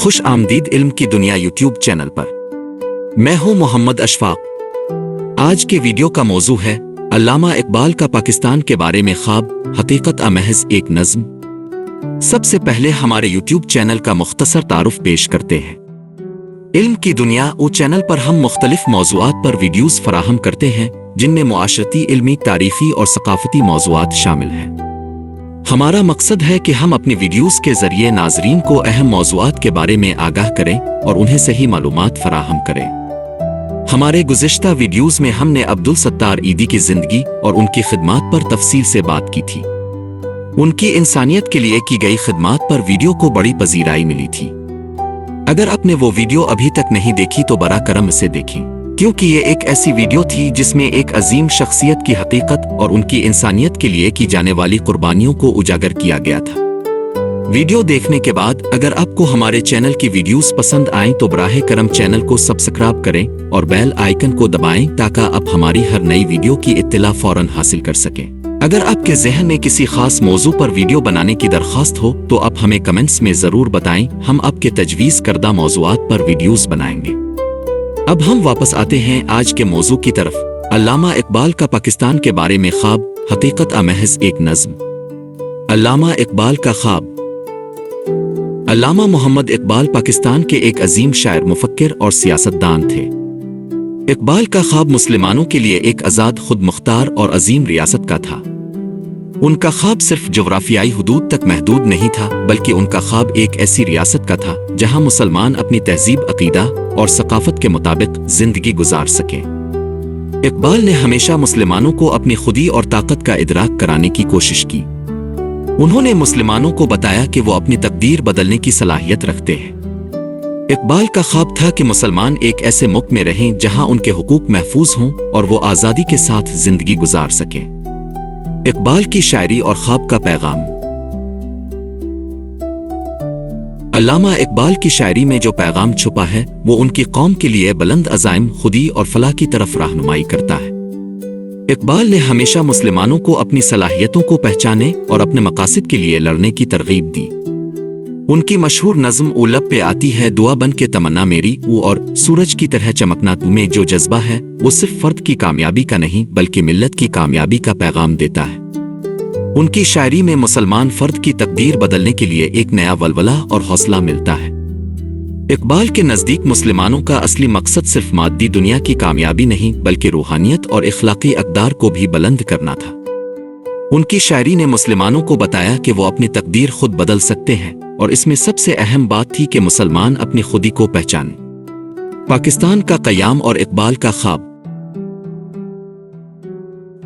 خوش آمدید علم کی دنیا یوٹیوب چینل پر میں ہوں محمد اشفاق۔ آج کے ویڈیو کا موضوع ہے علامہ اقبال کا پاکستان کے بارے میں خواب حقیقت محض ایک نظم۔ سب سے پہلے ہمارے یوٹیوب چینل کا مختصر تعارف پیش کرتے ہیں۔ علم کی دنیا چینل پر ہم مختلف موضوعات پر ویڈیوز فراہم کرتے ہیں جن میں معاشرتی، علمی، تاریخی اور ثقافتی موضوعات شامل ہیں۔ ہمارا مقصد ہے کہ ہم اپنی ویڈیوز کے ذریعے ناظرین کو اہم موضوعات کے بارے میں آگاہ کریں اور انہیں صحیح معلومات فراہم کریں۔ ہمارے گزشتہ ویڈیوز میں ہم نے عبدالستار ایدی کی زندگی اور ان کی خدمات پر تفصیل سے بات کی تھی۔ ان کی انسانیت کے لیے کی گئی خدمات پر ویڈیو کو بڑی پذیرائی ملی تھی۔ اگر آپ نے وہ ویڈیو ابھی تک نہیں دیکھی تو براہ کرم اسے دیکھیں، کیونکہ یہ ایک ایسی ویڈیو تھی جس میں ایک عظیم شخصیت کی حقیقت اور ان کی انسانیت کے لیے کی جانے والی قربانیوں کو اجاگر کیا گیا تھا۔ ویڈیو دیکھنے کے بعد اگر آپ کو ہمارے چینل کی ویڈیوز پسند آئیں تو براہ کرم چینل کو سبسکرائب کریں اور بیل آئیکن کو دبائیں تاکہ آپ ہماری ہر نئی ویڈیو کی اطلاع فوراً حاصل کر سکیں۔ اگر آپ کے ذہن میں کسی خاص موضوع پر ویڈیو بنانے کی درخواست ہو تو آپ ہمیں کمنٹس میں ضرور بتائیں، ہم آپ کے تجویز کردہ موضوعات پر ویڈیوز بنائیں گے۔ اب ہم واپس آتے ہیں آج کے موضوع کی طرف۔ علامہ اقبال کا پاکستان کے بارے میں خواب حقیقت محض ایک نظم۔ علامہ اقبال کا خواب۔ علامہ محمد اقبال پاکستان کے ایک عظیم شاعر، مفکر اور سیاستدان تھے۔ اقبال کا خواب مسلمانوں کے لیے ایک آزاد، خود مختار اور عظیم ریاست کا تھا۔ ان کا خواب صرف جغرافیائی حدود تک محدود نہیں تھا، بلکہ ان کا خواب ایک ایسی ریاست کا تھا جہاں مسلمان اپنی تہذیب، عقیدہ اور ثقافت کے مطابق زندگی گزار سکیں۔ اقبال نے ہمیشہ مسلمانوں کو اپنی خودی اور طاقت کا ادراک کرانے کی کوشش کی۔ انہوں نے مسلمانوں کو بتایا کہ وہ اپنی تقدیر بدلنے کی صلاحیت رکھتے ہیں۔ اقبال کا خواب تھا کہ مسلمان ایک ایسے ملک میں رہیں جہاں ان کے حقوق محفوظ ہوں اور وہ آزادی کے ساتھ زندگی گزار سکیں۔ اقبال کی شاعری اور خواب کا پیغام۔ علامہ اقبال کی شاعری میں جو پیغام چھپا ہے وہ ان کی قوم کے لیے بلند عزائم، خودی اور فلاح کی طرف رہنمائی کرتا ہے۔ اقبال نے ہمیشہ مسلمانوں کو اپنی صلاحیتوں کو پہچانے اور اپنے مقاصد کے لیے لڑنے کی ترغیب دی۔ ان کی مشہور نظم لب پہ آتی ہے دعا بن کے تمنا میری اور سورج کی طرح چمکنا تمہیں جو جذبہ ہے وہ صرف فرد کی کامیابی کا نہیں بلکہ ملت کی کامیابی کا پیغام دیتا ہے۔ ان کی شاعری میں مسلمان فرد کی تقدیر بدلنے کے لیے ایک نیا ولولہ اور حوصلہ ملتا ہے۔ اقبال کے نزدیک مسلمانوں کا اصلی مقصد صرف مادی دنیا کی کامیابی نہیں بلکہ روحانیت اور اخلاقی اقدار کو بھی بلند کرنا تھا۔ ان کی شاعری نے مسلمانوں کو بتایا کہ وہ اپنی تقدیر خود بدل سکتے ہیں، اور اس میں سب سے اہم بات تھی کہ مسلمان اپنی خودی کو پہچانیں۔ پاکستان کا قیام اور اقبال کا خواب۔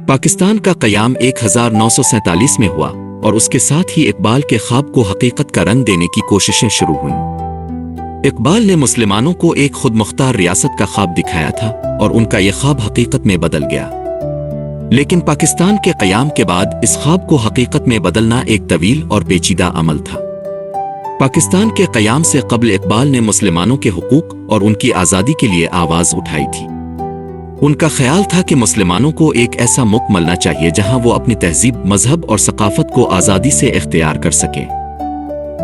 پاکستان کا قیام 1947 میں ہوا اور اس کے ساتھ ہی اقبال کے خواب کو حقیقت کا رنگ دینے کی کوششیں شروع ہوئیں۔ اقبال نے مسلمانوں کو ایک خود مختار ریاست کا خواب دکھایا تھا اور ان کا یہ خواب حقیقت میں بدل گیا۔ لیکن پاکستان کے قیام کے بعد اس خواب کو حقیقت میں بدلنا ایک طویل اور پیچیدہ عمل تھا۔ پاکستان کے قیام سے قبل اقبال نے مسلمانوں کے حقوق اور ان کی آزادی کے لیے آواز اٹھائی تھی۔ ان کا خیال تھا کہ مسلمانوں کو ایک ایسا ملک ملنا چاہیے جہاں وہ اپنی تہذیب، مذہب اور ثقافت کو آزادی سے اختیار کر سکیں۔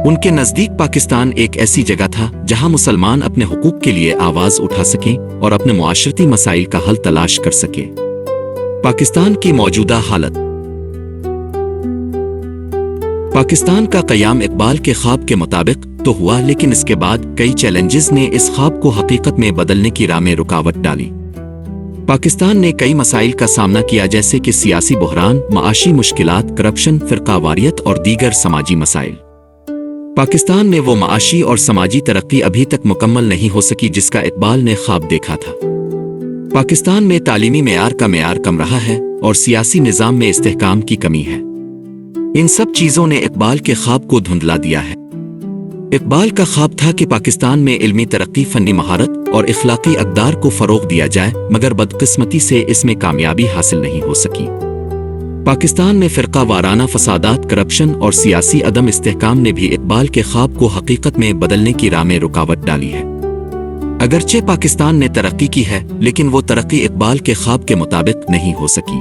ان کے نزدیک پاکستان ایک ایسی جگہ تھا جہاں مسلمان اپنے حقوق کے لیے آواز اٹھا سکیں اور اپنے معاشرتی مسائل کا حل تلاش کر سکیں۔ پاکستان کی موجودہ حالت۔ پاکستان کا قیام اقبال کے خواب کے مطابق تو ہوا، لیکن اس کے بعد کئی چیلنجز نے اس خواب کو حقیقت میں بدلنے کی راہ میں رکاوٹ ڈالی۔ پاکستان نے کئی مسائل کا سامنا کیا جیسے کہ سیاسی بحران، معاشی مشکلات، کرپشن، فرقہ واریت اور دیگر سماجی مسائل۔ پاکستان میں وہ معاشی اور سماجی ترقی ابھی تک مکمل نہیں ہو سکی جس کا اقبال نے خواب دیکھا تھا۔ پاکستان میں تعلیمی معیار کا معیار کم رہا ہے اور سیاسی نظام میں استحکام کی کمی ہے۔ ان سب چیزوں نے اقبال کے خواب کو دھندلا دیا ہے۔ اقبال کا خواب تھا کہ پاکستان میں علمی ترقی، فنی مہارت اور اخلاقی اقدار کو فروغ دیا جائے، مگر بدقسمتی سے اس میں کامیابی حاصل نہیں ہو سکی۔ پاکستان میں فرقہ وارانہ فسادات، کرپشن اور سیاسی عدم استحکام نے بھی اقبال کے خواب کو حقیقت میں بدلنے کی راہ میں رکاوٹ ڈالی ہے۔ اگرچہ پاکستان نے ترقی کی ہے لیکن وہ ترقی اقبال کے خواب کے مطابق نہیں ہو سکی۔